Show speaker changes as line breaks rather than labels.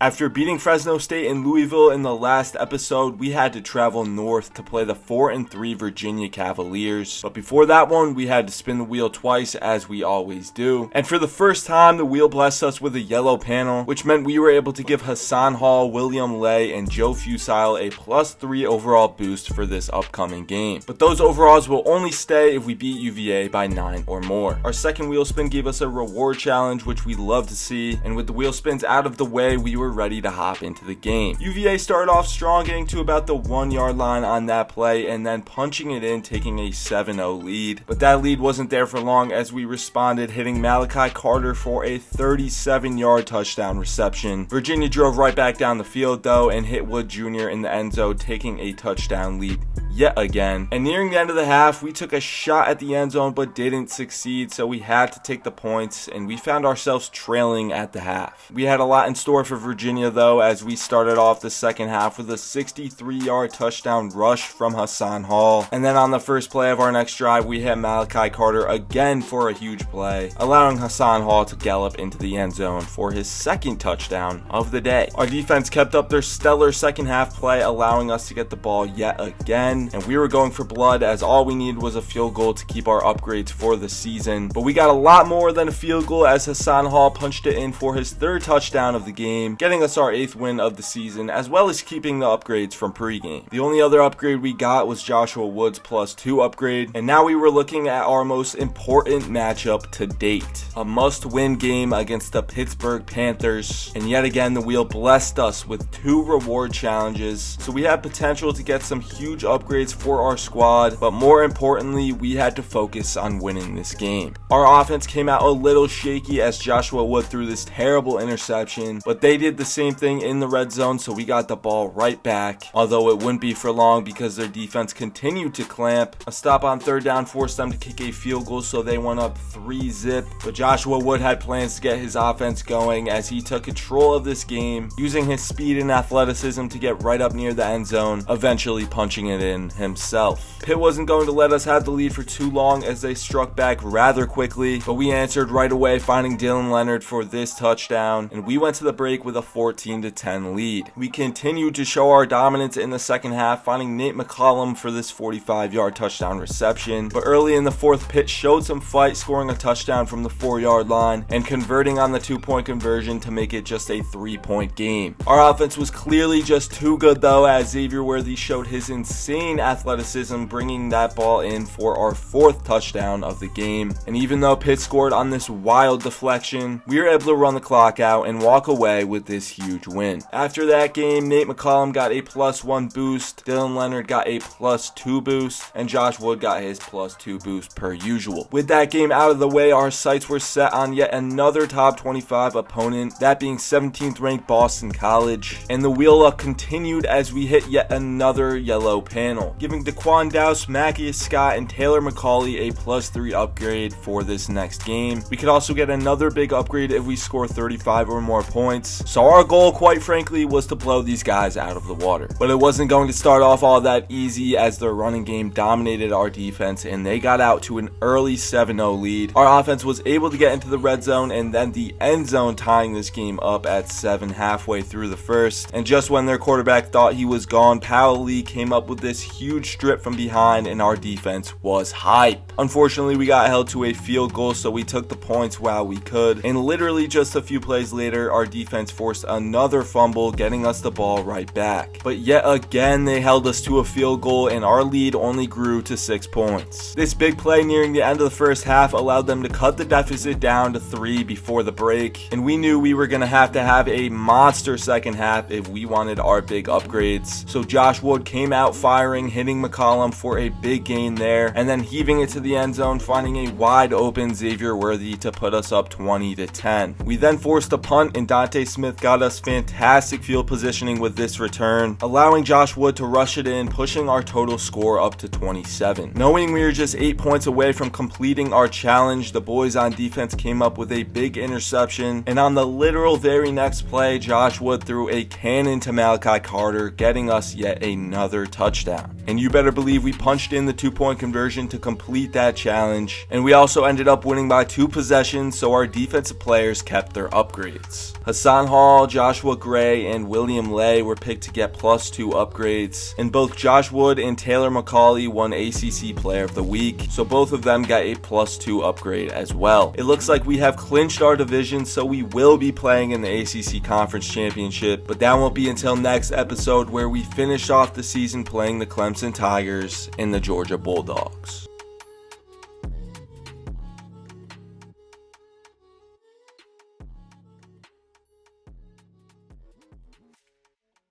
After beating Fresno State and Louisville in the last episode, we had to travel north to play the 4-3 Virginia Cavaliers. But before that one, we had to spin the wheel twice, as we always do. And for the first time, the wheel blessed us with a yellow panel, which meant we were able to give Hassan Hall, William Lay, and Joe Fusile a +3 overall boost for this upcoming game. But those overalls will only stay if we beat UVA by 9 or more. Our second wheel spin gave us a reward challenge, which we love to see, and with the wheel spins out of the way, we were ready to hop into the game. UVA started off strong, getting to about the 1-yard line on that play and then punching it in, taking a 7-0 lead. But that lead wasn't there for long, as we responded, hitting Malachi Carter for a 37-yard touchdown reception. Virginia drove right back down the field though and hit Wood Jr. in the end zone, taking a touchdown lead yet again. And nearing the end of the half, we took a shot at the end zone but didn't succeed, so we had to take the points, and we found ourselves trailing at the half. We had a lot in store for Virginia though, as we started off the second half with a 63-yard touchdown rush from Hassan Hall, and then on the first play of our next drive, we hit Malachi Carter again for a huge play, allowing Hassan Hall to gallop into the end zone for his second touchdown of the day. Our defense kept up their stellar second half play, allowing us to get the ball yet again, and we were going for blood, as all we needed was a field goal to keep our upgrades for the season. But we got a lot more than a field goal, as Hassan Hall punched it in for his third touchdown of the game, getting us our 8th win of the season, as well as keeping the upgrades from pregame. The only other upgrade we got was Joshua Wood's +2 upgrade, and now we were looking at our most important matchup to date, a must-win game against the Pittsburgh Panthers. And yet again, the wheel blessed us with 2 reward challenges, so we had potential to get some huge upgrades for our squad, but more importantly, we had to focus on winning this game. Our offense came out a little shaky, as Joshua Wood threw this terrible interception, but they did the same thing in the red zone, so we got the ball right back, although it wouldn't be for long because their defense continued to clamp. A stop on third down forced them to kick a field goal, so they went up 3-zip, but Joshua Wood had plans to get his offense going, as he took control of this game, using his speed and athleticism to get right up near the end zone, eventually punching it in himself. Pitt wasn't going to let us have the lead for too long, as they struck back rather quickly, but we answered right away, finding Dylan Leonard for this touchdown, and we went to the break with a 14-10 lead. We continued to show our dominance in the second half, finding Nate McCollum for this 45-yard touchdown reception, but early in the fourth, Pitt showed some fight, scoring a touchdown from the 4-yard line and converting on the 2-point conversion to make it just a 3-point game. Our offense was clearly just too good though, as Xavier Worthy showed his insane athleticism, bringing that ball in for our 4th touchdown of the game. And even though Pitt scored on this wild deflection, we were able to run the clock out and walk away with this huge win. After that game, Nate McCollum got a +1 boost, Dylan Leonard got a +2 boost, and Josh Wood got his +2 boost per usual. With that game out of the way, our sights were set on yet another top 25 opponent, that being 17th ranked Boston College, and the wheel up continued as we hit yet another yellow panel, giving Daquan Dowse, Mackius Scott, and Taylor McCauley a +3 upgrade for this next game. We could also get another big upgrade if we score 35 or more points, so our goal, quite frankly, was to blow these guys out of the water. But it wasn't going to start off all that easy, as their running game dominated our defense and they got out to an early 7-0 lead. Our offense was able to get into the red zone and then the end zone, tying this game up at 7 halfway through the first, and just when their quarterback thought he was gone, Powell Lee came up with this huge strip from behind and our defense was hype. Unfortunately, we got held to a field goal, so we took the points while we could, and literally just a few plays later, our defense forced another fumble, getting us the ball right back. But yet again, they held us to a field goal and our lead only grew to 6 points. This big play nearing the end of the first half allowed them to cut the deficit down to 3 before the break, and we knew we were going to have a monster second half if we wanted our big upgrades. So Josh Wood came out firing, hitting McCollum for a big gain there, and then heaving it to the end zone, finding a wide open Xavier Worthy to put us up 20-10. We then forced a punt, and Dante Smith got us fantastic field positioning with this return, allowing Josh Wood to rush it in, pushing our total score up to 27. Knowing we were just 8 points away from completing our challenge, the boys on defense came up with a big interception, and on the literal very next play, Josh Wood threw a cannon to Malachi Carter, getting us yet another touchdown. And you better believe we punched in the 2-point conversion to complete that that challenge. And we also ended up winning by 2 possessions, so our defensive players kept their upgrades. Hassan Hall, Joshua Gray, and William Lay were picked to get +2 upgrades. And both Josh Wood and Taylor McCauley won ACC Player of the Week, so both of them got a +2 upgrade as well. It looks like we have clinched our division, so we will be playing in the ACC Conference Championship, but that won't be until next episode, where we finish off the season playing the Clemson Tigers and the Georgia Bulldogs.